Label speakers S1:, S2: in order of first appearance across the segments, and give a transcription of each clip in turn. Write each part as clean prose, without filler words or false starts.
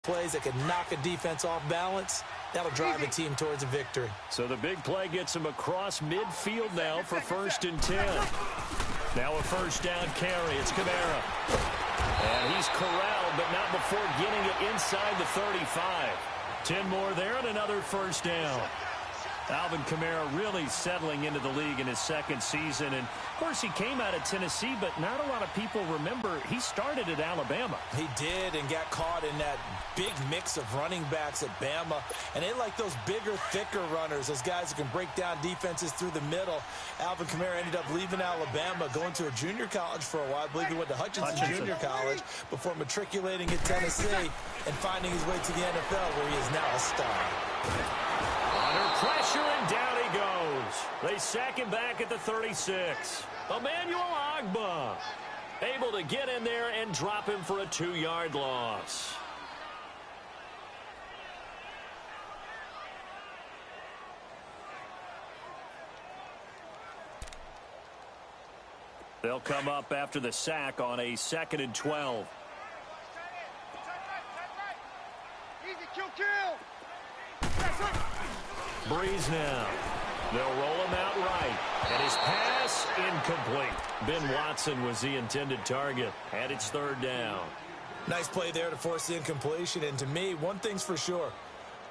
S1: plays that can knock a defense off balance, that'll drive a team towards a victory.
S2: So the big play gets him across midfield now for 1st and 10. Now a first down carry. It's Kamara. And he's corralled, but not before getting it inside the 35. 10 more there and another first down. Alvin Kamara really settling into the league in his second season. And, of course, he came out of Tennessee, but not a lot of people remember he started at Alabama.
S1: He did, and got caught in that big mix of running backs at Bama. And they like those bigger, thicker runners, those guys who can break down defenses through the middle. Alvin Kamara ended up leaving Alabama, going to a junior college for a while. I believe he went to Hutchinson Junior College before matriculating at Tennessee and finding his way to the NFL, where he is now a star.
S2: Under pressure, and down he goes. They sack him back at the 36. Emmanuel Ogbah able to get in there and drop him for a 2-yard loss. They'll come up after the sack on a 2nd and 12.
S3: Easy, kill.
S2: Breeze now. They'll roll him out right. And his pass incomplete. Ben Watson was the intended target. And it's 3rd down.
S1: Nice play there to force the incompletion. And to me, one thing's for sure.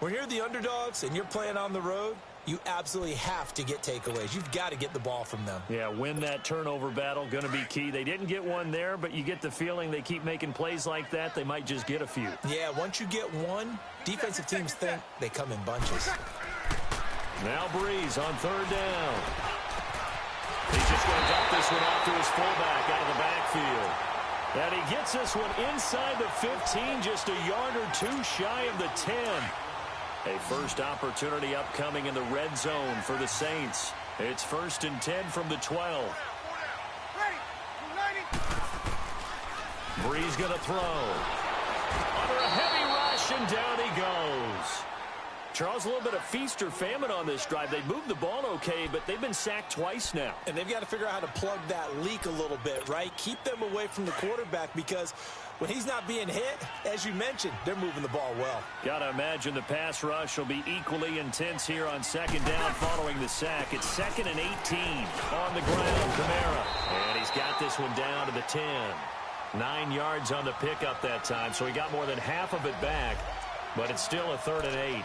S1: When you're the underdogs and you're playing on the road, you absolutely have to get takeaways. You've got to get the ball from them.
S2: Yeah, win that turnover battle, going to be key. They didn't get one there, but you get the feeling they keep making plays like that, they might just get a few.
S1: Yeah, once you get one, defensive teams think they come in bunches.
S2: Now Breeze on 3rd down. He's just going to dump this one off to his fullback out of the backfield. And he gets this one inside the 15, just a yard or two shy of the 10. A first opportunity upcoming in the red zone for the Saints. It's 1st and 10 from the 12. Breeze going to throw. Under a heavy rush, and down he goes. Charles, a little bit of feast or famine on this drive. They moved the ball okay, but they've been sacked twice now.
S1: And they've got to figure out how to plug that leak a little bit, right? Keep them away from the quarterback, because when he's not being hit, as you mentioned, they're moving the ball well.
S2: Got to imagine the pass rush will be equally intense here on 2nd down following the sack. It's 2nd and 18 on the ground. Kamara. And he's got this one down to the 10. 9 yards on the pickup that time, so he got more than half of it back, but it's still a 3rd and 8.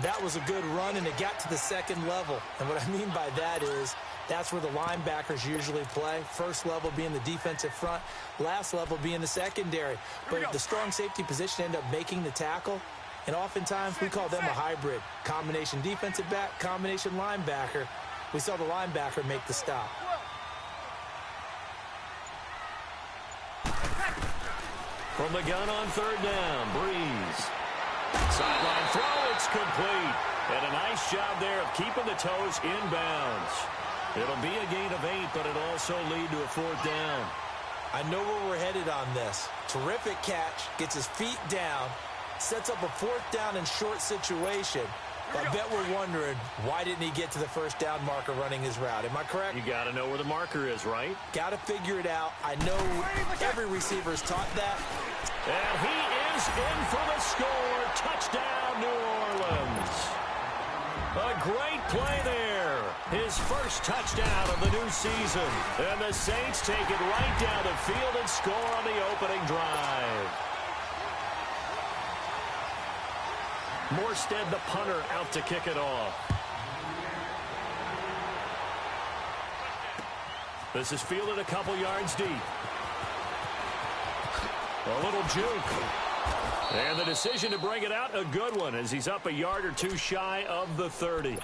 S1: That was a good run, and it got to the 2nd level. And what I mean by that is that's where the linebackers usually play. First level being the defensive front, last level being the secondary. But the strong safety position ended up making the tackle, and oftentimes we call them a hybrid. Combination defensive back, combination linebacker. We saw the linebacker make the stop.
S2: From the gun on 3rd down, Breeze. Sideline throw, it's complete. And a nice job there of keeping the toes inbounds. It'll be a gain of 8, but it'll also lead to a 4th down.
S1: I know where we're headed on this. Terrific catch, gets his feet down, sets up a 4th down and short situation. I bet we're wondering, why didn't he get to the 1st down marker running his route? Am I correct?
S2: You got to know where the marker is, right?
S1: Got to figure it out. I know every receiver is taught that.
S2: And he is in for the score. Touchdown, New Orleans. A great play there. His first touchdown of the new season. And the Saints take it right down the field and score on the opening drive. Morstead, the punter, out to kick it off. This is fielded a couple yards deep. A little juke. And the decision to bring it out, a good one, as he's up a yard or two shy of the 30.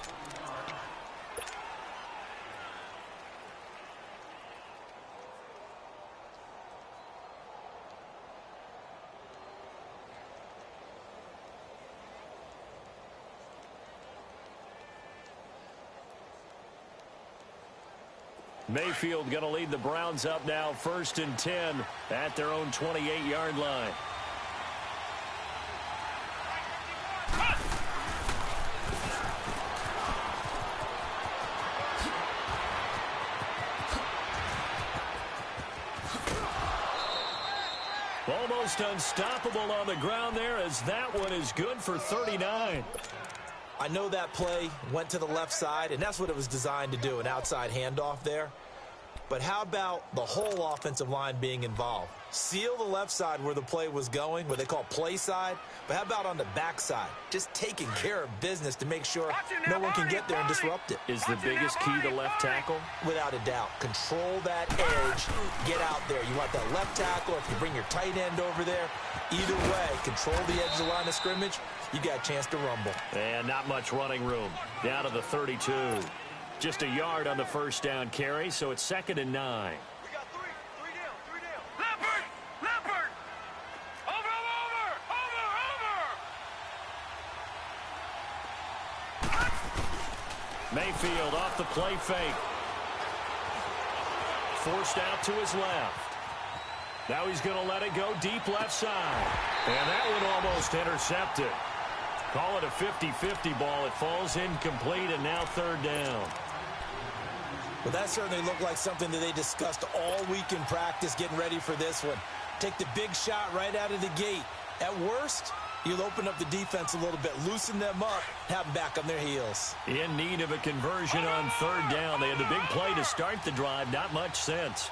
S2: Mayfield going to lead the Browns up now, 1st and 10 at their own 28-yard line. almost unstoppable on the ground there, as that one is good for 39.
S1: I know that play went to the left side, and that's what it was designed to do, an outside handoff there. But how about the whole offensive line being involved? Seal the left side where the play was going, what they call play side. But how about on the back side? Just taking care of business to make sure no one can get there and disrupt it.
S2: Is the biggest key to left tackle?
S1: Without a doubt. Control that edge. Get out there. You want that left tackle. If you bring your tight end over there, either way, control the edge of the line of scrimmage, you got a chance to rumble.
S2: And not much running room. Down to the 32. Just a yard on the first down carry, so it's 2nd and 9.
S3: We got three down. Leopard! Over!
S2: Mayfield off the play fake. Forced out to his left. Now he's going to let it go deep left side. And that one almost intercepted. Call it a 50-50 ball. It falls incomplete, and now 3rd down.
S1: Well, that certainly looked like something that they discussed all week in practice getting ready for this one. Take the big shot right out of the gate. At worst, you'll open up the defense a little bit, loosen them up, have them back on their heels.
S2: In need of a conversion on 3rd down. They had the big play to start the drive. Not much sense.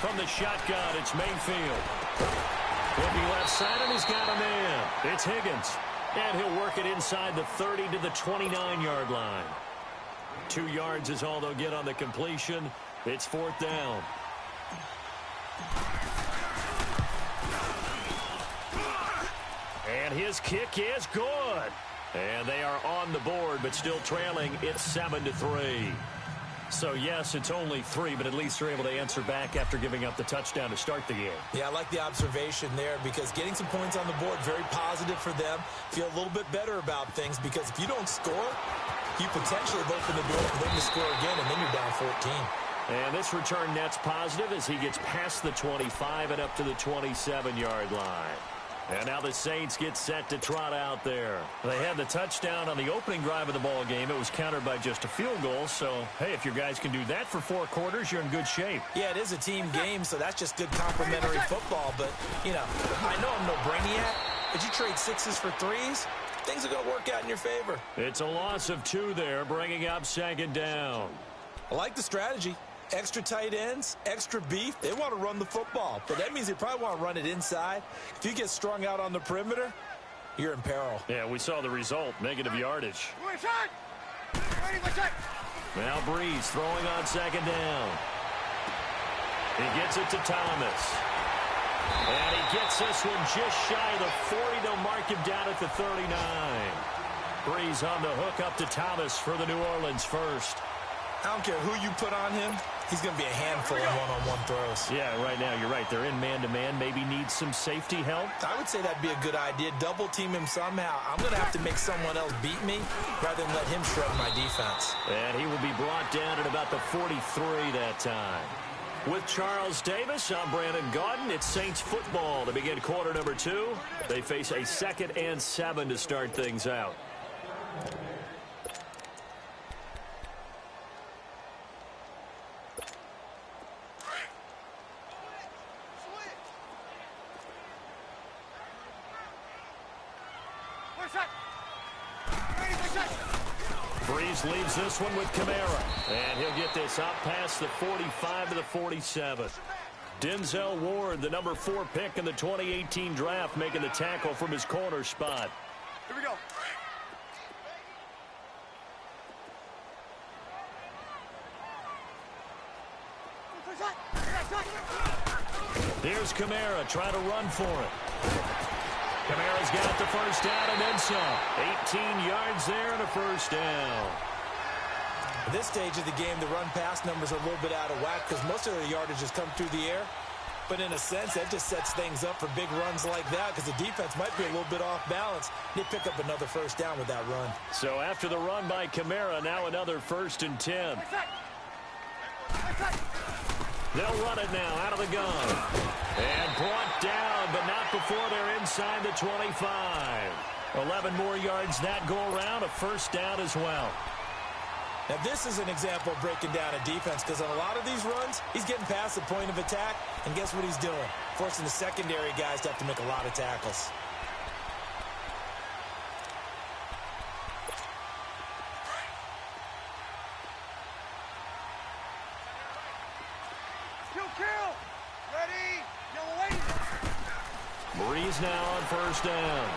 S2: From the shotgun, it's Mayfield. Looking left side, and he's got a man. It's Higgins. And he'll work it inside the 30 to the 29-yard line. 2 yards is all they'll get on the completion. It's 4th down. And his kick is good. And they are on the board, but still trailing. It's 7-3. So, yes, it's only 3, but at least they're able to answer back after giving up the touchdown to start the game.
S1: Yeah, I like the observation there because getting some points on the board, very positive for them. Feel a little bit better about things because if you don't score, you potentially have opened the door for them to score again, and then you're down 14.
S2: And this return net's positive as he gets past the 25 and up to the 27-yard line. And now the Saints get set to trot out there. They had the touchdown on the opening drive of the ball game. It was countered by just a field goal. So, hey, if your guys can do that for 4 quarters, you're in good shape.
S1: Yeah, it is a team game, so that's just good complementary football. But, you know, I know I'm no brainiac, but you trade 6s for 3s, things are going to work out in your favor.
S2: It's a loss of 2 there, bringing up 2nd down.
S1: I like the strategy. Extra tight ends, extra beef. They want to run the football, but that means they probably want to run it inside. If you get strung out on the perimeter, you're in peril.
S2: Yeah, we saw the result, negative yardage.
S3: Ready,
S2: Now Breeze throwing on 2nd down. He gets it to Thomas. And he gets this one just shy of the 40. They'll mark him down at the 39. Breeze on the hook up to Thomas for the New Orleans first.
S1: I don't care who you put on him. He's going to be a handful of one-on-one throws.
S2: Yeah, right now, you're right. They're in man-to-man. Maybe needs some safety help.
S1: I would say that'd be a good idea. Double team him somehow. I'm going to have to make someone else beat me rather than let him shred my defense.
S2: And he will be brought down at about the 43 that time. With Charles Davis, I'm Brandon Gaudin. It's Saints football to begin quarter number 2. They face a 2nd and 7 to start things out. Breeze leaves this one with Kamara. And he'll get this up past the 45 to the 47. Denzel Ward, the number 4 pick in the 2018 draft, making the tackle from his corner spot.
S3: Here we go.
S2: There's Kamara trying to run for it. Kamara's got the first down and then some. 18 yards there and a first down.
S1: At this stage of the game, the run-pass numbers are a little bit out of whack because most of the yardage has come through the air. But in a sense, that just sets things up for big runs like that because the defense might be a little bit off balance. They pick up another first down with that run.
S2: So after the run by Kamara, now another 1st and 10. They'll run it now out of the gun. And brought down, but not before they're inside the 25. 11 more yards that go around, a first down as well.
S1: Now, this is an example of breaking down a defense because on a lot of these runs, he's getting past the point of attack, and guess what he's doing? Forcing the secondary guys to have to make a lot of tackles.
S3: Kill! Ready! Yellow lady!
S2: Breeze now on first down.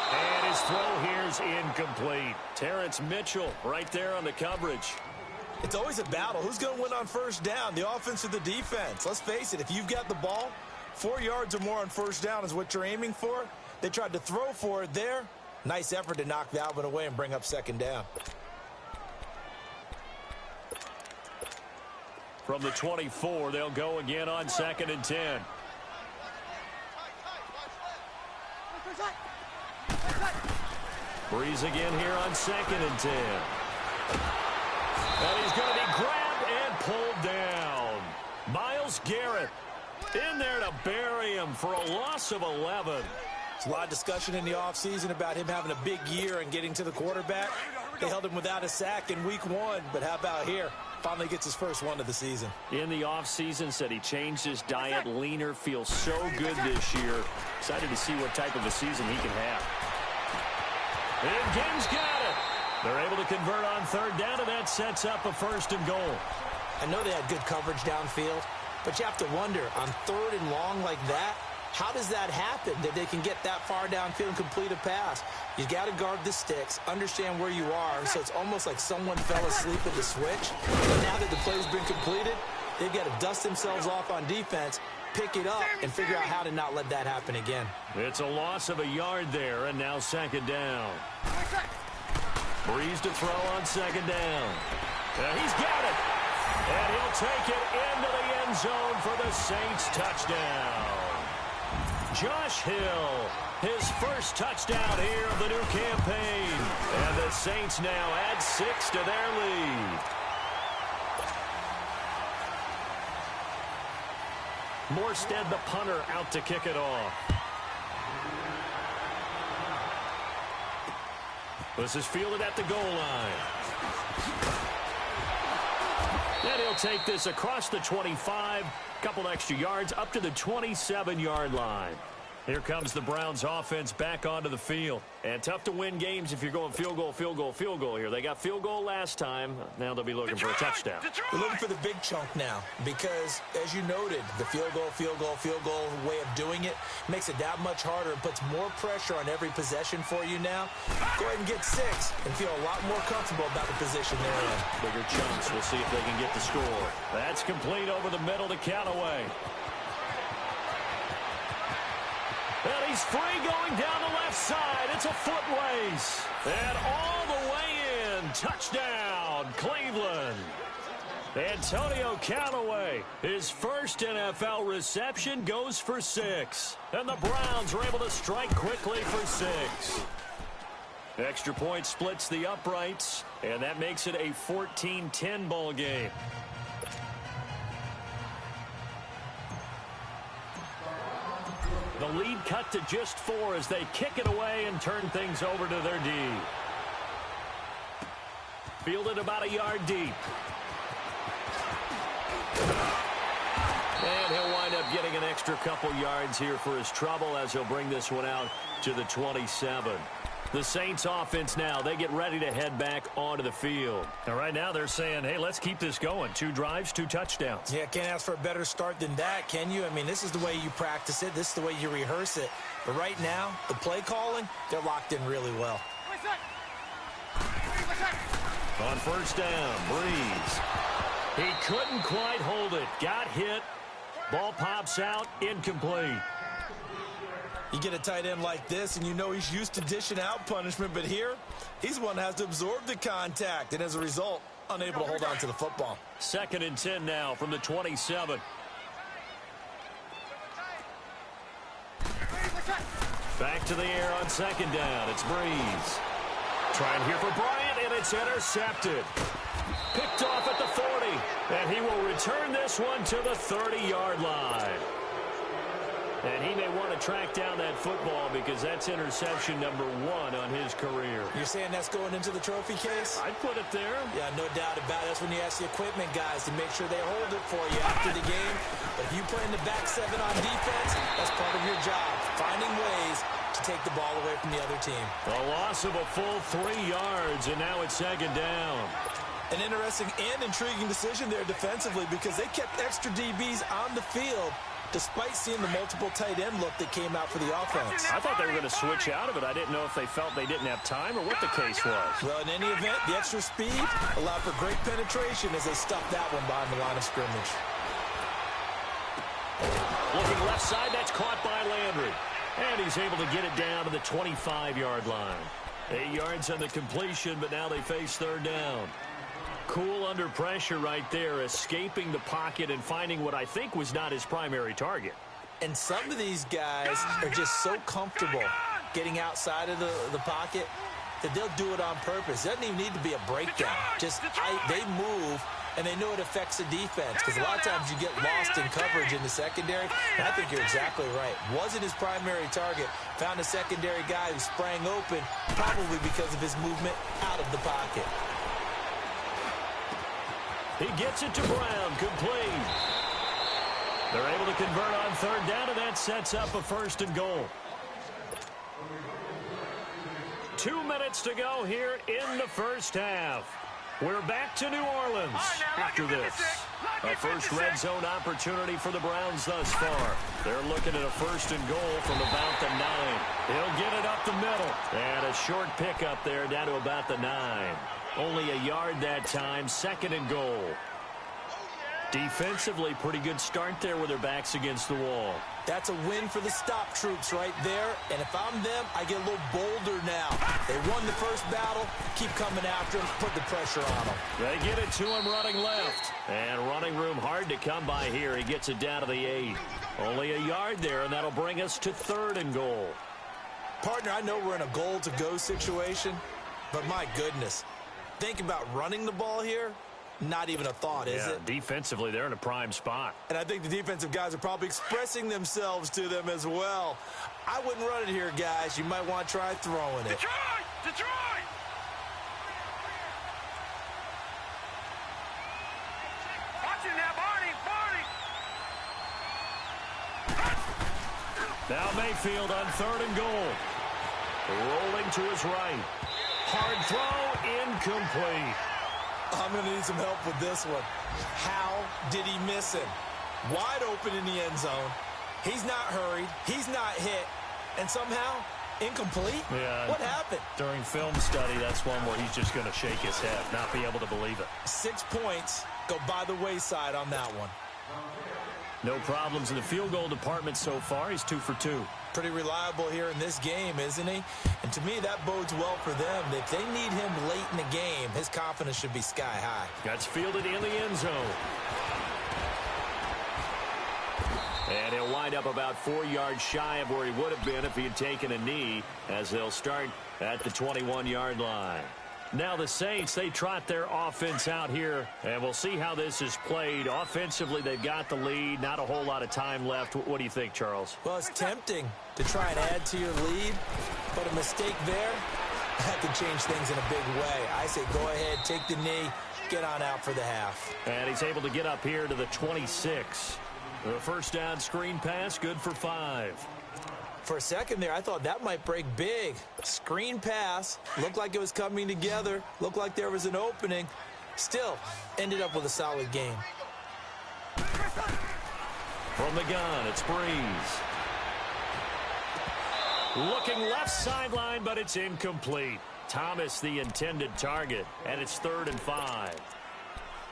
S2: And his throw here's incomplete. Terrence Mitchell right there on the coverage.
S1: It's always a battle. Who's going to win on first down, the offense or the defense? Let's face it, if you've got the ball, 4 yards or more on first down is what you're aiming for. They tried to throw for it there. Nice effort to knock that one away and bring up second down.
S2: From the 24, they'll go again on 2nd and 10. Breeze again here on 2nd and 10. And he's going to be grabbed and pulled down. Myles Garrett in there to bury him for a loss of 11.
S1: There's a lot of discussion in the offseason about him having a big year and getting to the quarterback. They held him without a sack in week 1, but how about here? Finally gets his first one of the season.
S2: In the offseason, said he changed his diet, leaner, feels so good this year. Excited to see what type of a season he can have. And Game's got it. They're able to convert on 3rd down, and that sets up a 1st and goal.
S1: I know they had good coverage downfield, but you have to wonder, on 3rd and long like that, how does that happen, that they can get that far downfield and complete a pass? You got to guard the sticks, understand where you are, so it's almost like someone fell asleep at the switch. And now that the play's been completed, they've got to dust themselves off on defense, pick it up, and figure out how to not let that happen again.
S2: It's a loss of a yard there, and now 2nd down. Breeze to throw on 2nd down. And he's got it. And he'll take it into the end zone for the Saints touchdown. Josh Hill, his first touchdown here of the new campaign. And the Saints now add 6 to their lead. Morstead, the punter, out to kick it off. This is fielded at the goal line. And he'll take this across the 25, couple extra yards, up to the 27-yard line. Here comes the Browns offense back onto the field. And tough to win games if you're going field goal, field goal, field goal here. They got field goal last time. Now they'll be looking for a touchdown.
S1: They're looking for the big chunk now because, as you noted, the field goal way of doing it makes it that much harder and puts more pressure on every possession for you now. Go ahead and get 6 and feel a lot more comfortable about the position they're in.
S2: Bigger chunks. We'll see if they can get the score. That's complete over the middle to Callaway. And he's free going down the left side. It's a foot race. And all the way in. Touchdown, Cleveland. Antonio Callaway, his first NFL reception, goes for 6. And the Browns are able to strike quickly for 6. Extra point splits the uprights, and that makes it a 14-10 ball game. The lead cut to just 4 as they kick it away and turn things over to their D. Fielded about a yard deep. And he'll wind up getting an extra couple yards here for his trouble as he'll bring this one out to the 27. The Saints offense now, they get ready to head back onto the field. And right now they're saying, hey, let's keep this going. 2 drives, 2 touchdowns.
S1: Yeah, can't ask for a better start than that, can you? I mean, this is the way you practice it. This is the way you rehearse it. But right now, the play calling, they're locked in really well.
S2: On first down, Breeze. He couldn't quite hold it. Got hit. Ball pops out, incomplete.
S1: You get a tight end like this, and you know he's used to dishing out punishment, but here, he's the one that has to absorb the contact, and as a result, unable to hold on to the football.
S2: 2nd and 10 now from the 27. Back to the air on 2nd down. It's Breeze. Trying here for Bryant, and it's intercepted. Picked off at the 40, and he will return this one to the 30-yard line. And he may want to track down that football because that's interception number 1 on his career.
S1: You're saying that's going into the trophy case?
S2: I'd put it there.
S1: Yeah, no doubt about it. That's when you ask the equipment guys to make sure they hold it for you after the game. But if you play in the back 7 on defense, that's part of your job, finding ways to take the ball away from the other team.
S2: A loss of a full 3 yards, and now it's 2nd down.
S1: An interesting and intriguing decision there defensively because they kept extra DBs on the field despite seeing the multiple tight end look that came out for the offense.
S2: I thought they were going to switch out of it. I didn't know if they felt they didn't have time or what the case was.
S1: Well, in any event, the extra speed allowed for great penetration as they stuffed that one behind the line of scrimmage.
S2: Looking left side, that's caught by Landry. And he's able to get it down to the 25-yard line. 8 yards on the completion, but now they face 3rd down. Cool under pressure right there, escaping the pocket and finding what I think was not his primary target.
S1: And some of these guys are just so comfortable getting outside of the pocket that they'll do it on purpose. It doesn't even need to be a breakdown. Just they move, and they know it affects the defense because a lot of times you get lost in coverage in the secondary. And I think you're exactly right. Wasn't his primary target. Found a secondary guy who sprang open, probably because of his movement out of the pocket.
S2: He gets it to Brown, complete. They're able to convert on 3rd down, and that sets up a 1st and goal. 2 minutes to go here in the 1st half. We're back to New Orleans after this. A first red zone opportunity for the Browns thus far. They're looking at a 1st and goal from about the 9. He'll get it up the middle. And a short pickup there down to about the 9. Only a yard that time, 2nd and goal. Defensively, pretty good start there with their backs against the wall.
S1: That's a win for the stop troops right there. And if I'm them, I get a little bolder now. They won the first battle. Keep coming after them. Put the pressure on them.
S2: They get it to him running left. And running room hard to come by here. He gets it down to the 8. Only a yard there, and that'll bring us to 3rd and goal.
S1: Partner, I know we're in a goal-to-go situation, but my goodness. Think about running the ball here. Not even a thought, is it?
S2: Defensively, they're in a prime spot.
S1: And I think the defensive guys are probably expressing themselves to them as well. I wouldn't run it here, guys. You might want to try throwing it.
S3: Detroit! Detroit! Watch it now, Barney! Barney!
S2: Now Mayfield on 3rd and goal. Rolling to his right. Hard throw, incomplete.
S1: I'm going to need some help with this one. How did he miss him? Wide open in the end zone. He's not hurried. He's not hit. And somehow, incomplete?
S2: Yeah.
S1: What happened?
S2: During film study, that's one where he's just going to shake his head, not be able to believe it.
S1: 6 points go by the wayside on that one.
S2: No problems in the field goal department so far. He's 2 for 2.
S1: Pretty reliable here in this game, isn't he? And to me, that bodes well for them. If they need him late in the game, his confidence should be sky high.
S2: That's fielded in the end zone. And he'll wind up about 4 yards shy of where he would have been if he had taken a knee, as they'll start at the 21-yard line. Now the Saints, they trot their offense out here, and we'll see how this is played. Offensively, they've got the lead. Not a whole lot of time left. What do you think, Charles?
S1: Well, it's tempting to try and add to your lead, but a mistake there, that can change things in a big way. I say go ahead, take the knee, get on out for the half.
S2: And he's able to get up here to the 26. The first down screen pass, good for 5.
S1: For a second there, I thought that might break big. Screen pass, looked like it was coming together, looked like there was an opening. Still, ended up with a solid game.
S2: From the gun, it's Breeze. Looking left sideline, but it's incomplete. Thomas, the intended target, and it's 3rd and 5.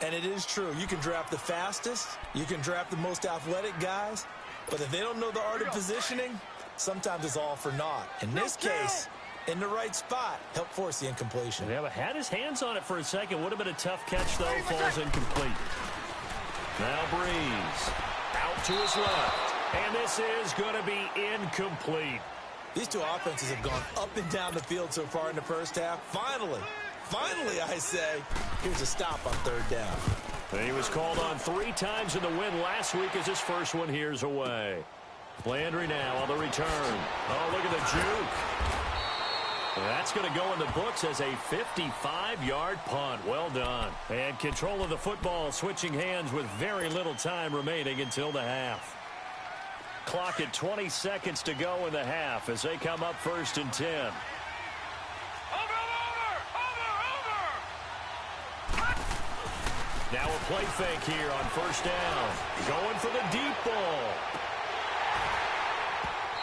S1: And it is true. You can draft the fastest. You can draft the most athletic guys. But if they don't know the art of positioning, sometimes it's all for naught. In this case, in the right spot, helped force the incompletion.
S2: Yeah, but had his hands on it for a second. Would have been a tough catch, though. Falls incomplete. Now Breeze. Out to his left. And this is going to be incomplete.
S1: These two offenses have gone up and down the field so far in the first half. Finally, I say, here's a stop on 3rd down.
S2: And he was called on 3 times in the win last week as his first one here's away. Landry now on the return. Oh, look at the juke. That's going to go in the books as a 55-yard punt. Well done. And control of the football switching hands with very little time remaining until the half. Clock at 20 seconds to go in the half as they come up 1st and 10. Now a play fake here on 1st down. Going for the deep ball.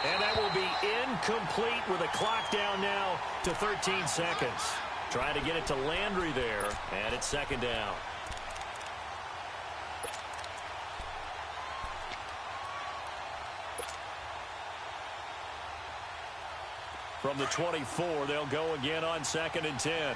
S2: And that will be incomplete with a clock down now to 13 seconds. Trying to get it to Landry there, and it's 2nd down. From the 24, they'll go again on 2nd and 10.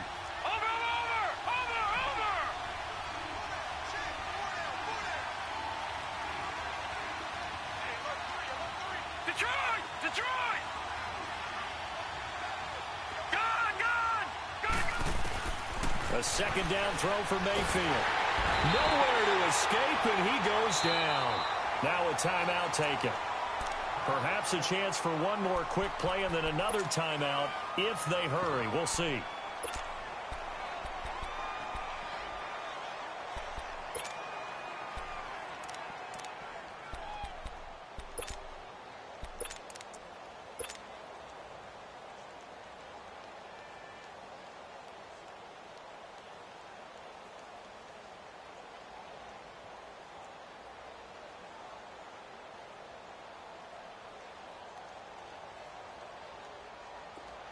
S2: A 2nd down throw for Mayfield. Nowhere to escape, and he goes down. Now a timeout taken. Perhaps a chance for one more quick play and then another timeout if they hurry. We'll see.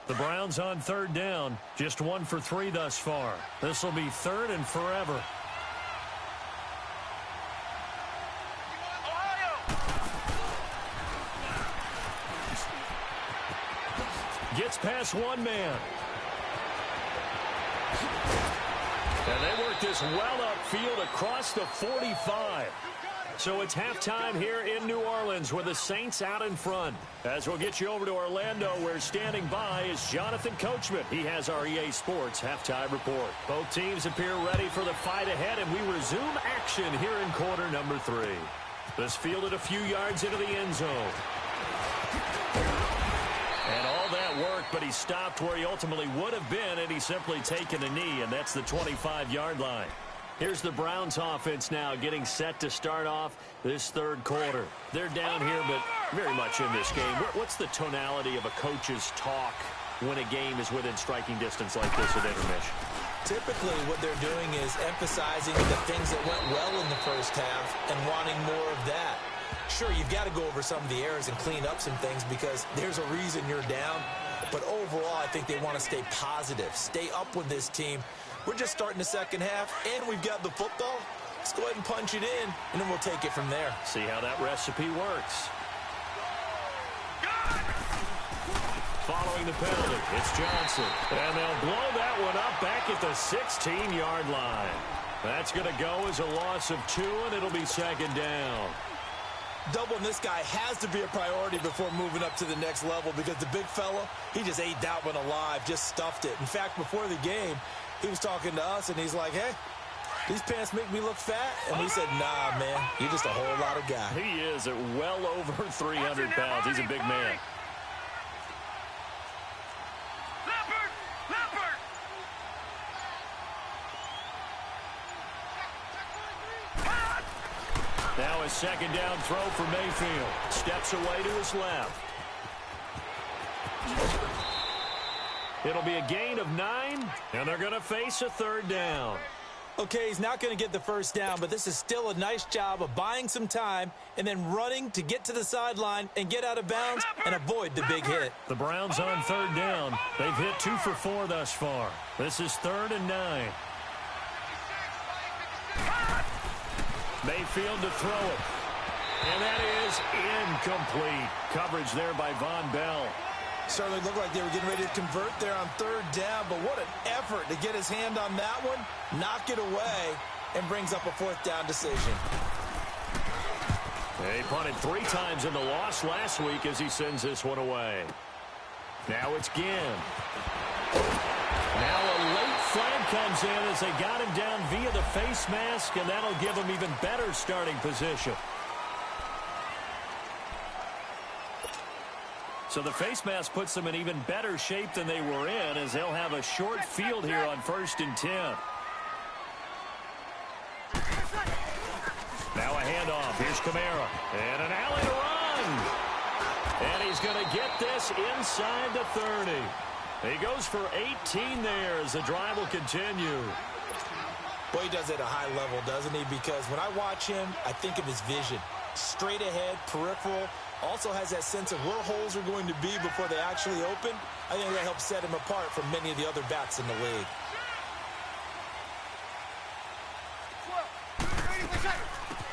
S2: The Browns on 3rd down. Just 1 for 3 thus far. This will be 3rd and forever. Gets past one man. And they work this well upfield across the 45. So it's halftime here in New Orleans with the Saints out in front. As we'll get you over to Orlando, where standing by is Jonathan Coachman. He has our EA Sports halftime report. Both teams appear ready for the fight ahead, and we resume action here in quarter number 3. This fielded a few yards into the end zone. And all that work, but he stopped where he ultimately would have been, and he's simply taken a knee, and that's the 25-yard line. Here's the Browns offense now getting set to start off this 3rd quarter. They're down here, but very much in this game. What's the tonality of a coach's talk when a game is within striking distance like this at intermission?
S1: Typically, what they're doing is emphasizing the things that went well in the first half and wanting more of that. Sure, you've got to go over some of the errors and clean up some things because there's a reason you're down. But overall, I think they want to stay positive, stay up with this team. We're just starting the second half, and we've got the football. Let's go ahead and punch it in, and then we'll take it from there.
S2: See how that recipe works. Following the penalty, it's Johnson. And they'll blow that one up back at the 16-yard line. That's going to go as a loss of 2, and it'll be 2nd down.
S1: Doubling this guy has to be a priority before moving up to the next level because the big fella, he just ate that one alive, just stuffed it. In fact, before the game, he was talking to us, and he's like, hey, these pants make me look fat. And we said, nah, man, you're just a whole lot of guy.
S2: He is at well over 300 pounds. He's a big man. Now a 2nd down throw for Mayfield. Steps away to his left. It'll be a gain of 9, and they're going to face a 3rd down.
S1: Okay, he's not going to get the first down, but this is still a nice job of buying some time and then running to get to the sideline and get out of bounds and avoid the big hit.
S2: The Browns on 3rd down. They've hit 2 for 4 thus far. This is 3rd and 9. Mayfield to throw it. And that is incomplete. Coverage there by Von Bell.
S1: Certainly looked like they were getting ready to convert there on 3rd down, but what an effort to get his hand on that one, knock it away, and brings up a 4th down decision.
S2: He punted 3 times in the loss last week as he sends this one away. Now it's Ginn. Now a late flag comes in as they got him down via the face mask, and that'll give him even better starting position. So the face mask puts them in even better shape than they were in, as they'll have a short field here on 1st and 10. Now a handoff. Here's Kamara. And an alley to run. And he's going to get this inside the 30. He goes for 18 there as the drive will continue.
S1: Boy, he does it at a high level, doesn't he? Because when I watch him, I think of his vision. Straight ahead, peripheral. Also has that sense of where holes are going to be before they actually open. I think that helps set him apart from many of the other bats in the league.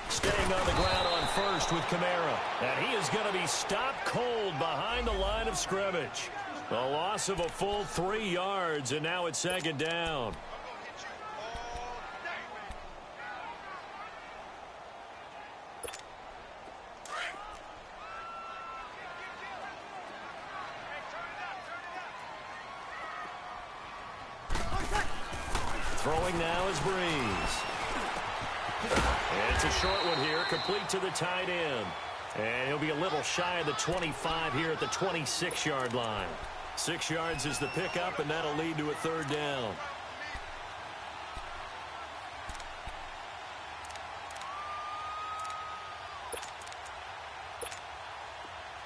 S2: Staying on the ground on first with Kamara. And he is going to be stopped cold behind the line of scrimmage. A loss of a full 3 yards, and now it's 2nd down. Throwing now is Breeze. And it's a short one here, complete to the tight end. And he'll be a little shy of the 25 here at the 26-yard line. 6 yards is the pickup, and that'll lead to a 3rd down.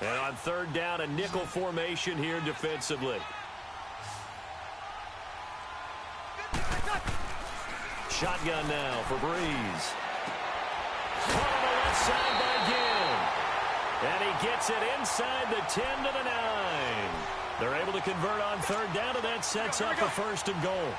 S2: And on 3rd down, a nickel formation here defensively. Shotgun now for Breeze. Caught on the left side by Ginn. And he gets it inside the 10 to the 9. They're able to convert on 3rd down, and that sets up a 1st and goal.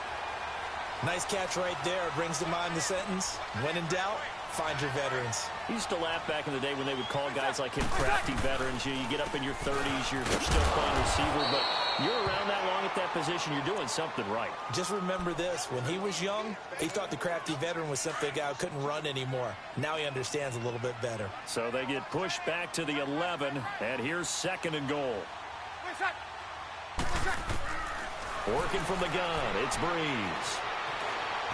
S1: Nice catch right there. Brings to mind the sentence, when in doubt, find your veterans.
S2: I used to laugh back in the day when they would call guys like him crafty veterans. You get up in your 30s, you're still playing receiver, but you're around that long at that position, you're doing something right.
S1: Just remember this. When he was young, he thought the crafty veteran was simply a guy who couldn't run anymore. Now he understands a little bit better.
S2: So they get pushed back to the 11, and here's 2nd and goal. Working from the gun, it's Breeze.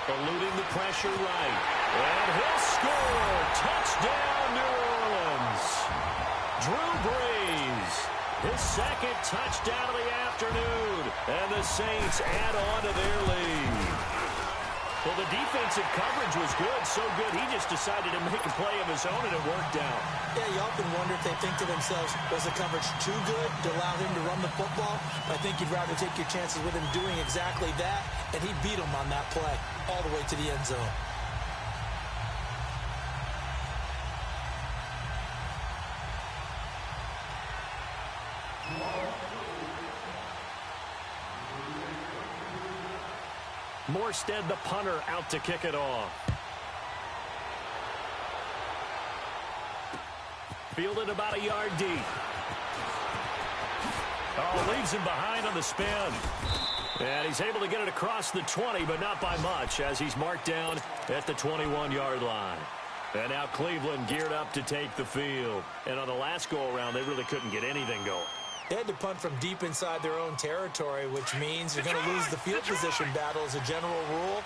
S2: Eluding the pressure right. And he'll score. Touchdown, New Orleans. Drew Brees, his 2nd touchdown of the afternoon. And the Saints add on to their lead. Well, the defensive coverage was good, so good he just decided to make a play of his own, and it worked out.
S1: Yeah, you often wonder if they think to themselves, was the coverage too good to allow him to run the football? I think you'd rather take your chances with him doing exactly that, and he beat him on that play all the way to the end zone.
S2: Morstead, the punter, out to kick it off. Fielded about a yard deep. Oh, leaves him behind on the spin. And he's able to get it across the 20, but not by much, as he's marked down at the 21-yard line. And now Cleveland geared up to take the field. And on the last go-around, they really couldn't get anything going.
S1: They had to punt from deep inside their own territory, which means you're going to lose the field position battle as a general rule.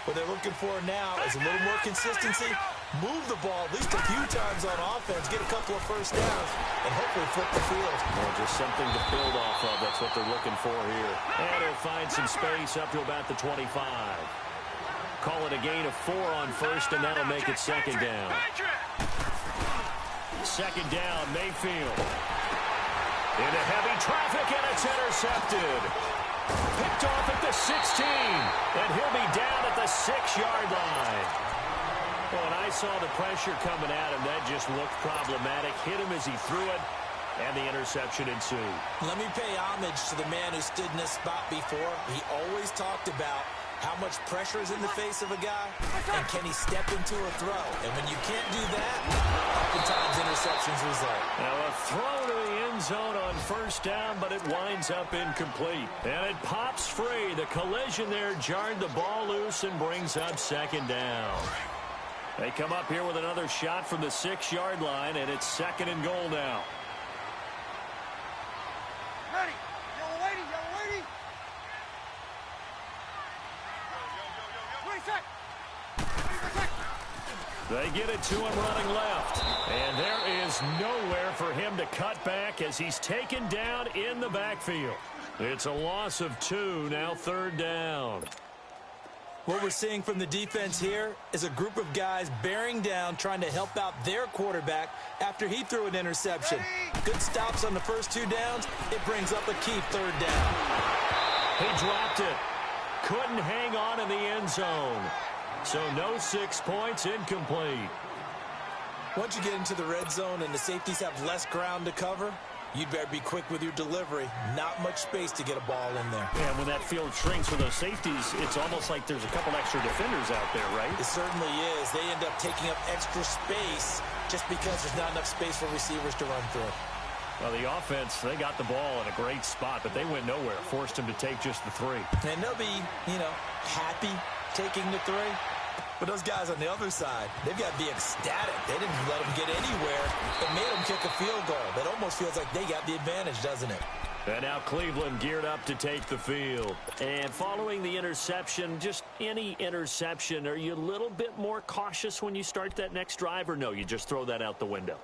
S1: What they're looking for now is a little more consistency, move the ball at least a few times on offense, get a couple of first downs, and hopefully flip the field.
S2: Well, just something to build off of. That's what they're looking for here. And he'll find some space up to about the 25. Call it a gain of 4 on first, and that'll make it 2nd down. 2nd down, Mayfield. Into heavy traffic, and it's intercepted. Picked off at the 16, and he'll be down at the 6-yard line. Well, when I saw the pressure coming at him, that just looked problematic. Hit him as he threw it, and the interception ensued.
S1: Let me pay homage to the man who stood in this spot before. He always talked about how much pressure is in the face of a guy, and can he step into a throw? And when you can't do that, oftentimes interceptions result.
S2: Now a throw to the end zone on first down, but it winds up incomplete. And it pops free. The collision there jarred the ball loose and brings up 2nd down. They come up here with another shot from the 6-yard line, and it's 2nd and goal now.
S3: Ready. Yellow lady, yellow lady.
S2: They get it to him running left. And there is nowhere for him to cut back as he's taken down in the backfield. It's a loss of 2, now 3rd down.
S1: What we're seeing from the defense here is a group of guys bearing down, trying to help out their quarterback after he threw an interception. Good stops on the first 2 downs. It brings up a key 3rd down.
S2: He dropped it. Couldn't hang on in the end zone. So no 6 points, incomplete.
S1: Once you get into the red zone and the safeties have less ground to cover, you'd better be quick with your delivery. Not much space to get a ball in there.
S2: Yeah, when that field shrinks for those safeties, it's almost like there's a couple extra defenders out there, right?
S1: It certainly is. They end up taking up extra space just because there's not enough space for receivers to run through.
S2: Well, the offense, they got the ball in a great spot, but they went nowhere. Forced him to take just the 3.
S1: And they'll be, happy taking the 3. But those guys on the other side, they've got to be ecstatic. They didn't let them get anywhere. It made them kick a field goal. That almost feels like they got the advantage, doesn't it?
S2: And now Cleveland geared up to take the field. And following the interception, just any interception, are you a little bit more cautious when you start that next drive, or no, you just throw that out the window?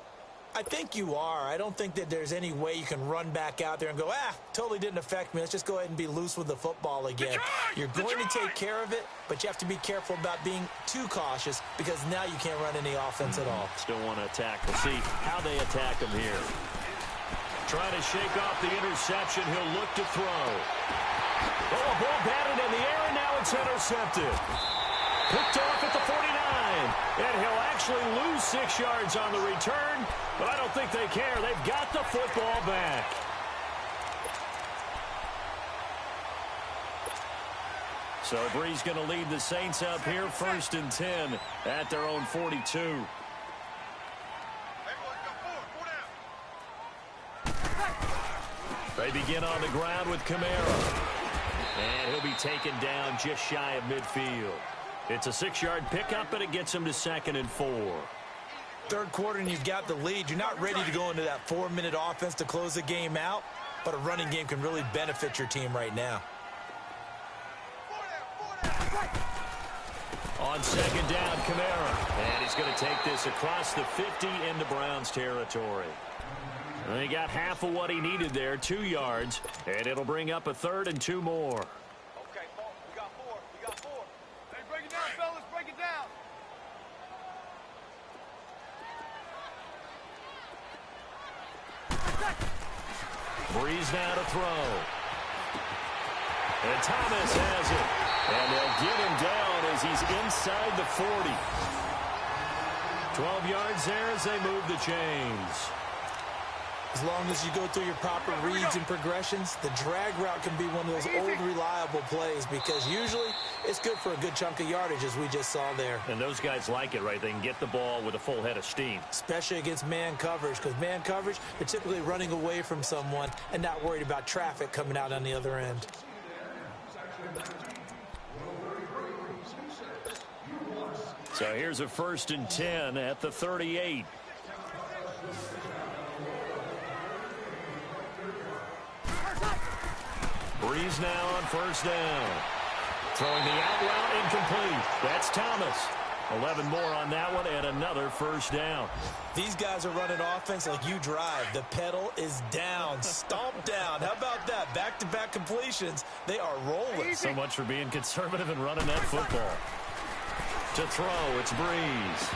S1: I think you are. I don't think that there's any way you can run back out there and go, totally didn't affect me. Let's just go ahead and be loose with the football again. You're going to take care of it, but you have to be careful about being too cautious because now you can't run any offense at all.
S2: Still want to attack. We'll see how they attack him here. Trying to shake off the interception. He'll look to throw. Oh, a ball batted in the air, and now it's intercepted. Picked off at the 49. And he'll actually lose 6 yards on the return, but I don't think they care. They've got the football back. So Bree's going to lead the Saints up here, 1st and 10 at their own 42. They begin on the ground with Kamara. And he'll be taken down just shy of midfield. It's a 6-yard pickup, but it gets him to 2nd and 4.
S1: 3rd quarter and you've got the lead. You're not ready to go into that 4-minute offense to close the game out, but a running game can really benefit your team right now.
S2: On 2nd down, Kamara. And he's going to take this across the 50 into Browns territory. And he got half of what he needed there, 2 yards, and it'll bring up a 3rd and 2 more.
S3: Okay, we got 4. We got 4. Hey, break it down, fellas. Break it down.
S2: Breeze now to throw. And Thomas has it. And they'll get him down as he's inside the 40. 12 yards there as they move the chains.
S1: As long as you go through your proper reads and progressions, the drag route can be one of those old reliable plays because usually it's good for a good chunk of yardage, as we just saw there.
S2: And those guys like it, right? They can get the ball with a full head of steam.
S1: Especially against man coverage, because man coverage, they're typically running away from someone and not worried about traffic coming out on the other end.
S2: So here's a 1st and 10 at the 38. Breeze now on 1st down. Throwing the out route incomplete. That's Thomas. 11 more on that one and another 1st down.
S1: These guys are running offense like you drive. The pedal is down, stomped down. How about that? Back-to-back completions. They are rolling.
S2: So much for being conservative and running that football. To throw, it's Breeze.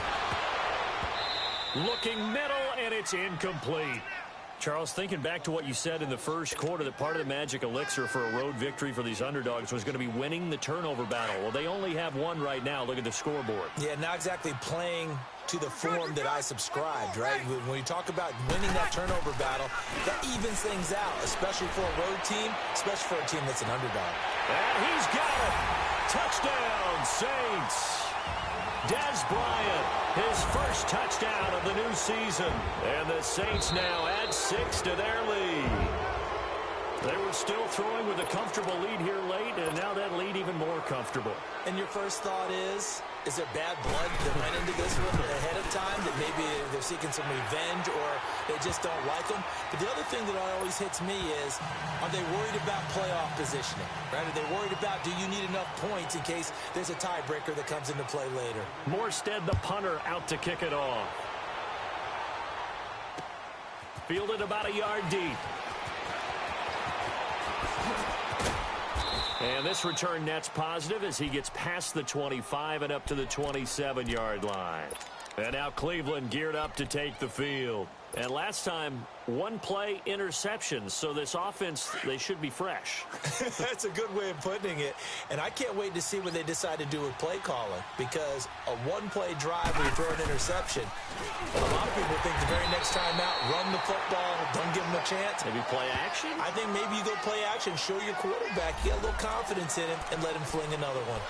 S2: Looking middle, and it's incomplete. Charles, thinking back to what you said in the 1st quarter, that part of the magic elixir for a road victory for these underdogs was going to be winning the turnover battle. Well, they only have one right now. Look at the scoreboard.
S1: Yeah, not exactly playing to the form that I subscribed, right? When you talk about winning that turnover battle, that evens things out, especially for a road team, especially for a team that's an underdog.
S2: And he's got it. Touchdown, Saints. Dez Bryant, his 1st touchdown of the new season. And the Saints now add 6 to their lead. They were still throwing with a comfortable lead here late, and now that lead even more comfortable.
S1: And your first thought is there bad blood that went into this one ahead of time, that maybe they're seeking some revenge or they just don't like them? But the other thing that always hits me is, are they worried about playoff positioning? Right? Are they worried about, do you need enough points in case there's a tiebreaker that comes into play later?
S2: Morstead, the punter, out to kick it off. Fielded about a yard deep. And this return net's positive as he gets past the 25 and up to the 27-yard line. And now Cleveland geared up to take the field. And last time, one play interception. So this offense, they should be fresh.
S1: That's a good way of putting it. And I can't wait to see what they decide to do with play calling. Because a one-play drive where you throw an interception, a lot of people think the very next time out, run the football, don't give them a chance.
S2: Maybe play action?
S1: I think maybe you go play action, show your quarterback, get a little confidence in him, and let him fling another one.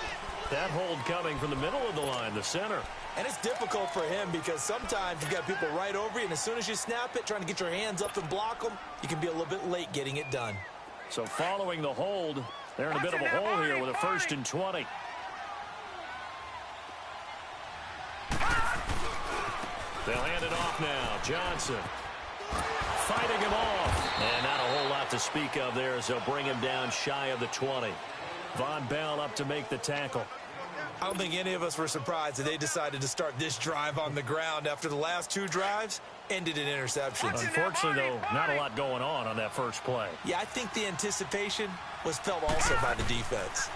S2: That hold coming from the middle of the line, the center.
S1: And it's difficult for him because sometimes you've got people right over you, and as soon as you snap it, trying to get your hands up and block them, you can be a little bit late getting it done.
S2: So following the hold, they're in a bit of a hole here with a 1st and 20. They'll hand it off now. Johnson fighting him off. And not a whole lot to speak of there as they'll bring him down shy of the 20. Von Bell up to make the tackle.
S1: I don't think any of us were surprised that they decided to start this drive on the ground after the last two drives ended in interceptions.
S2: Unfortunately, though, not a lot going on that first play.
S1: Yeah, I think the anticipation was felt also by the defense.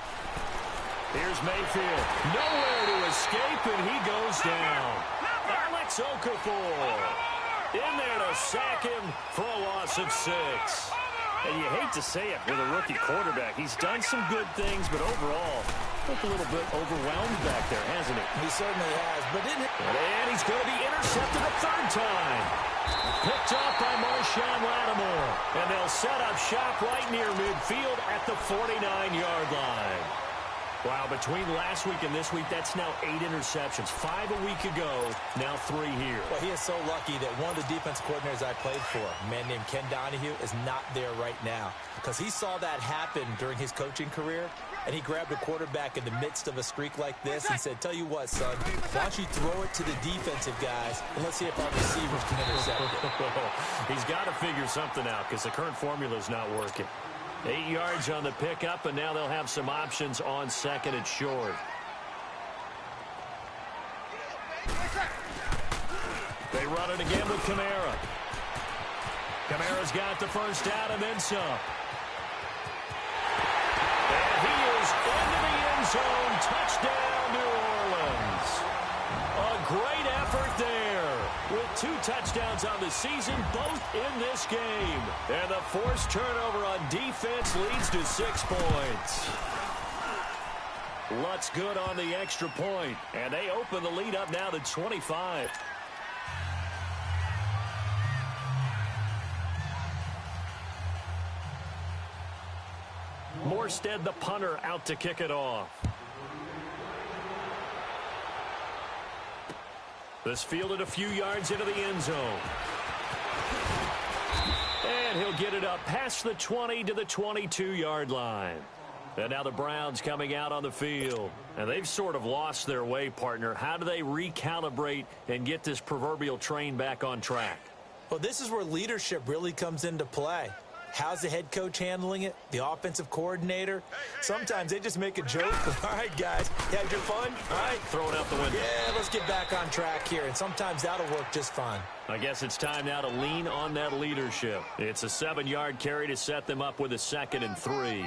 S2: Here's Mayfield. Nowhere to escape, and he goes down. Alex Okafor in there to sack him for a loss of 6. And you hate to say it with a rookie quarterback. He's done some good things, but overall, looked a little bit overwhelmed back there, hasn't he?
S1: He certainly has, but didn't it?
S2: And he's going to be intercepted a 3rd time. Picked off by Marshawn Lattimore. And they'll set up shop right near midfield at the 49-yard line. Wow, between last week and this week, that's now 8 interceptions. 5 a week ago, now 3 here.
S1: Well, he is so lucky that one of the defense coordinators I played for, a man named Ken Donahue, is not there right now. Because he saw that happen during his coaching career, and he grabbed a quarterback in the midst of a streak like this and said, tell you what, son, why don't you throw it to the defensive guys, and let's see if our receivers can intercept it.
S2: He's got to figure something out because the current formula is not working. 8 yards on the pickup, and now they'll have some options on 2nd and short. They run it again with Kamara. Kamara's got the first down and then some. And he is into the end zone. Touchdown, New Orleans. A great effort there. With 2 touchdowns on the season, both in this game. And the forced turnover on defense leads to 6 points. Lutz good on the extra point. And they open the lead up now to 25. Morstead, the punter, out to kick it off. This fielded a few yards into the end zone. And he'll get it up past the 20 to the 22-yard line. And now the Browns coming out on the field. And they've sort of lost their way, partner. How do they recalibrate and get this proverbial train back on track?
S1: Well, this is where leadership really comes into play. How's the head coach handling it? The offensive coordinator? Sometimes they just make a joke. All right, guys, you had your fun? All right.
S2: Throw it out the window.
S1: Yeah, let's get back on track here. And sometimes that'll work just fine.
S2: I guess it's time now to lean on that leadership. It's a 7-yard carry to set them up with a 2nd and 3.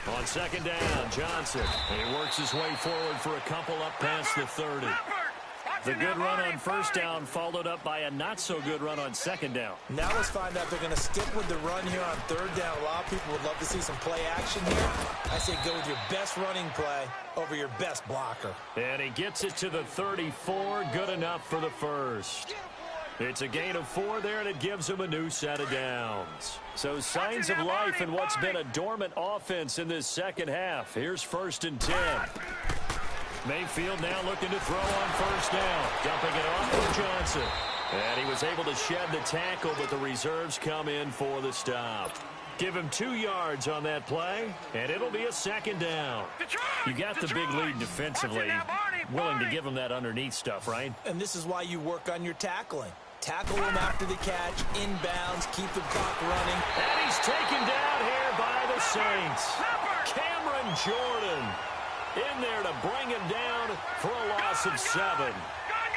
S2: On 2nd down, Johnson. He works his way forward for a couple up past the 30. The good run on 1st down followed up by a not-so-good run on 2nd down.
S1: Now let's find out if they're going to stick with the run here on 3rd down. A lot of people would love to see some play action here. I say go with your best running play over your best blocker.
S2: And he gets it to the 34. Good enough for the 1st. It's a gain of 4 there, and it gives him a new set of downs. So signs of life in what's been a dormant offense in this second half. Here's 1st and 10. Mayfield now looking to throw on 1st down. Dumping it off to Johnson. And he was able to shed the tackle, but the reserves come in for the stop. Give him 2 yards on that play, and it'll be a 2nd down. You got the big lead defensively. Willing to give him that underneath stuff, right?
S1: And this is why you work on your tackling. Tackle him after the catch, inbounds, keep the clock running.
S2: And he's taken down here by the Saints. Cameron Jordan in there to bring him down for a loss of 7.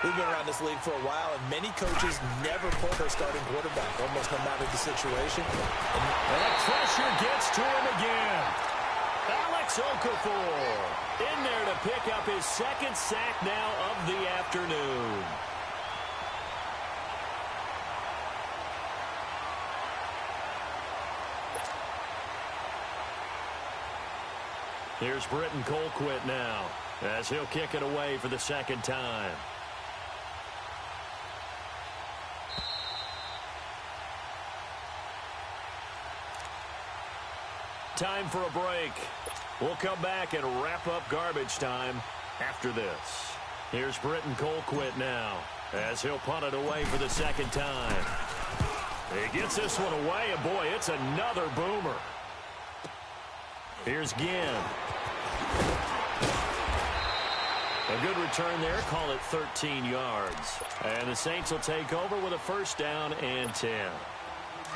S1: We've been around this league for a while, and many coaches never pull their starting quarterback, almost no matter the situation.
S2: And that pressure gets to him again. Alex Okafor in there to pick up his 2nd sack now of the afternoon. Here's Britton Colquitt now, as he'll kick it away for the 2nd time. Time for a break. We'll come back and wrap up garbage time after this. Here's Britton Colquitt now, as he'll punt it away for the 2nd time. He gets this one away, and boy, it's another boomer. Here's Ginn. A good return there, call it 13 yards. And the Saints will take over with a 1st down and 10.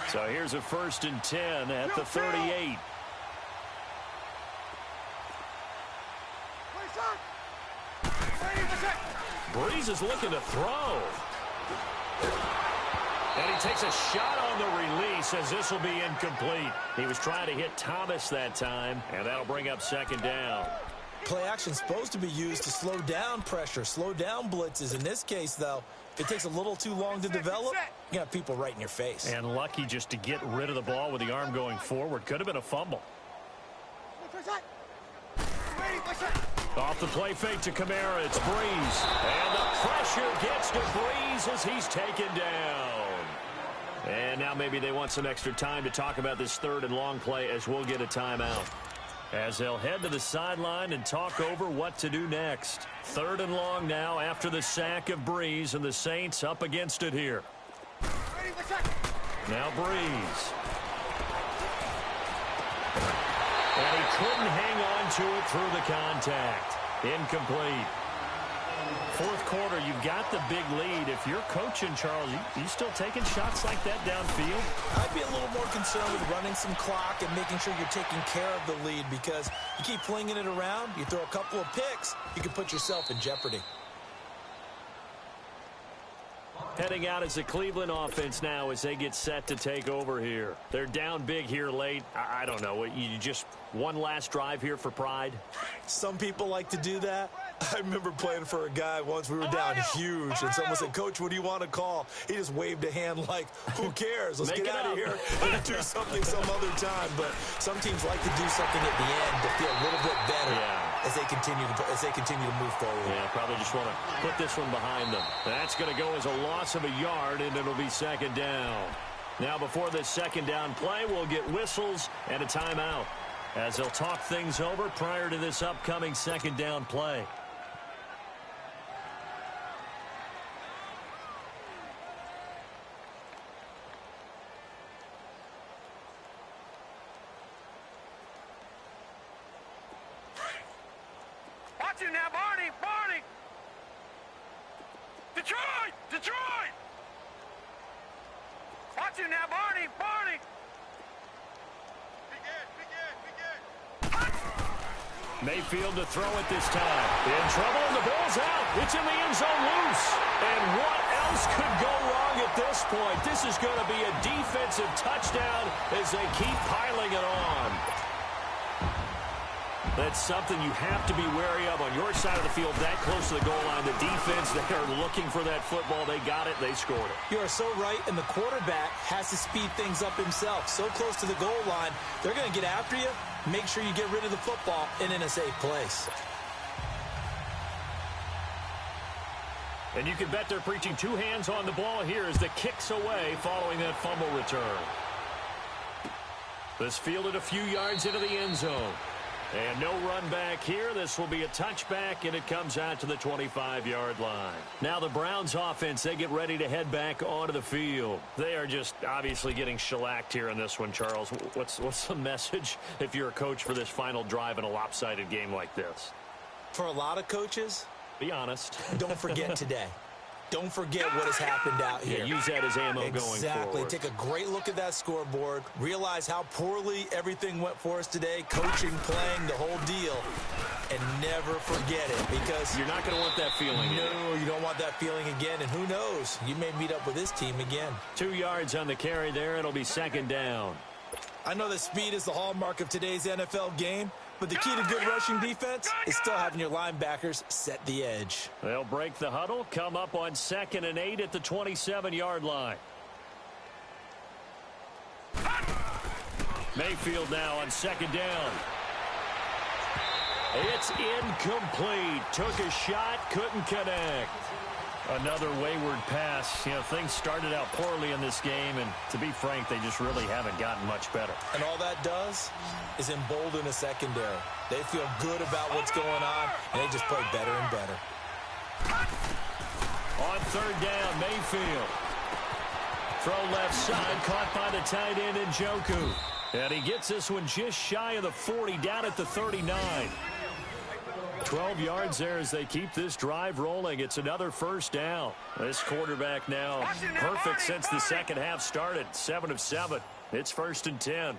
S2: So here's a 1st and 10 at the 38. Breeze is looking to throw. And he takes a shot on the release as this will be incomplete. He was trying to hit Thomas that time, and that'll bring up 2nd down.
S1: Play action is supposed to be used to slow down pressure, slow down blitzes. In this case, though, if it takes a little too long to develop, you got people right in your face.
S2: And lucky just to get rid of the ball with the arm going forward. Could have been a fumble. Off the play fake to Kamara, it's Breeze. And the pressure gets to Breeze as he's taken down. And now maybe they want some extra time to talk about this 3rd and long play as we'll get a timeout. As they'll head to the sideline and talk over what to do next. 3rd and long now after the sack of Breeze, and the Saints up against it here. Now Breeze. And he couldn't hang on to it through the contact. Incomplete. 4th quarter, you've got the big lead. If you're coaching, Charles, you still taking shots like that downfield?
S1: I'd be a little more concerned with running some clock and making sure you're taking care of the lead, because you keep flinging it around, you throw a couple of picks, you can put yourself in jeopardy.
S2: Heading out as the Cleveland offense now as they get set to take over here. They're down big here late. I don't know. You just one last drive here for pride?
S1: Some people like to do that. I remember playing for a guy once. We were down huge, and someone said, "Coach, what do you want to call?" He just waved a hand like, "Who cares? Let's get out of here and do something some other time." But some teams like to do something at the end to feel a little bit better as they continue to move forward.
S2: Yeah, probably just want to put this one behind them. That's going to go as a loss of a yard, and it'll be 2nd down. Now, before this 2nd down play, we'll get whistles and a timeout as they'll talk things over prior to this upcoming 2nd down play.
S3: Watch it now, Barney! Barney! Detroit! Detroit! Watch it now, Barney! Barney! Be good, be good, be good.
S2: Mayfield to throw it this time. In trouble, and the ball's out. It's in the end zone loose. And what else could go wrong at this point? This is going to be a defensive touchdown as they keep piling it on. That's something you have to be wary of on your side of the field, that close to the goal line. The defense, they are looking for that football. They got it. They scored it.
S1: You are so right, and the quarterback has to speed things up himself. So close to the goal line, they're going to get after you. Make sure you get rid of the football and in a safe place.
S2: And you can bet they're preaching two hands on the ball here as the kick's away following that fumble return. This fielded a few yards into the end zone. And no run back here. This will be a touchback, and it comes out to the 25-yard line. Now the Browns offense, they get ready to head back onto the field. They are just obviously getting shellacked here in this one, Charles. What's the message if you're a coach for this final drive in a lopsided game like this?
S1: For a lot of coaches,
S2: be honest.
S1: Don't forget today. Don't forget what has happened out here.
S2: Yeah, use that as ammo going forward.
S1: Exactly. Take a great look at that scoreboard. Realize how poorly everything went for us today. Coaching, playing, the whole deal. And never forget it, because
S2: you're not going to want that feeling again.
S1: No, you don't want that feeling again. And who knows? You may meet up with this team again.
S2: 2 yards on the carry there. It'll be second down.
S1: I know that speed is the hallmark of today's NFL game, but the key to good rushing defense is still having your linebackers set the edge.
S2: They'll break the huddle, come up on 2nd and 8 at the 27-yard line. Mayfield now on 2nd down. It's incomplete. Took a shot, couldn't connect. Another wayward pass. You know, things started out poorly in this game, and to be frank, they just really haven't gotten much better.
S1: And all that does is embolden a secondary. They feel good about what's going on, and they just play better and better.
S2: On 3rd down, Mayfield. Throw left side, caught by the tight end Njoku. And he gets this one just shy of the 40, down at the 39. 12 yards there as they keep this drive rolling. It's another first down. This quarterback now perfect since the second half started. 7 of 7. It's 1st and 10.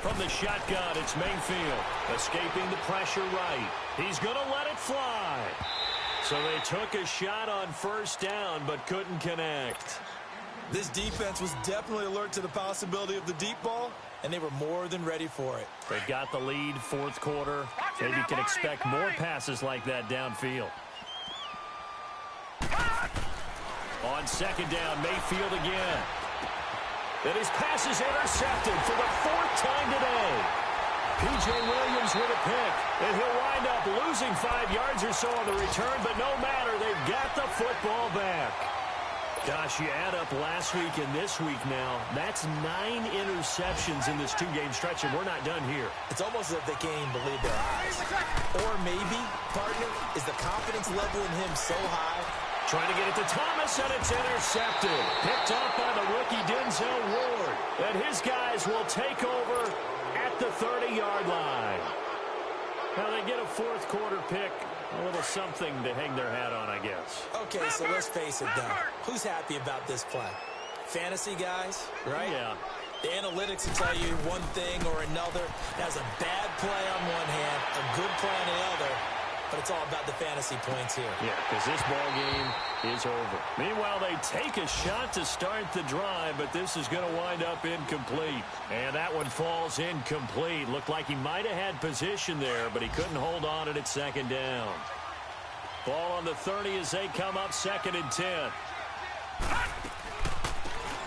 S2: From the shotgun, it's Mayfield. Escaping the pressure right. He's going to let it fly. So they took a shot on 1st down but couldn't connect.
S1: This defense was definitely alert to the possibility of the deep ball, and they were more than ready for it.
S2: They've got the lead, 4th quarter. Maybe you can expect more passes like that downfield. On 2nd down, Mayfield again. And his pass is intercepted for the 4th time today. P.J. Williams with a pick, and he'll wind up losing 5 yards or so on the return, but no matter, they've got the football back. Gosh, you add up last week and this week now, that's 9 interceptions in this 2-game stretch, and we're not done here.
S1: It's almost as if they can't even believe their eyes. Or maybe, partner, is the confidence level in him so high?
S2: Trying to get it to Thomas, and it's intercepted. Picked up by the rookie Denzel Ward. And his guys will take over at the 30-yard line. Now they get a 4th quarter pick. A little something to hang their hat on, I guess.
S1: Okay, so let's face it, though. Who's happy about this play? Fantasy guys, right?
S2: Yeah.
S1: The analytics will tell you one thing or another. That's a bad play on one hand, a good play on the other. But it's all about the fantasy points here.
S2: Yeah, because this ball game is over. Meanwhile, they take a shot to start the drive, but this is going to wind up incomplete. And that one falls incomplete. Looked like he might have had position there, but he couldn't hold on at 2nd down. Ball on the 30 as they come up 2nd and 10.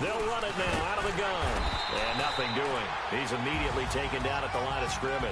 S2: They'll run it now out of the gun. And nothing doing. He's immediately taken down at the line of scrimmage.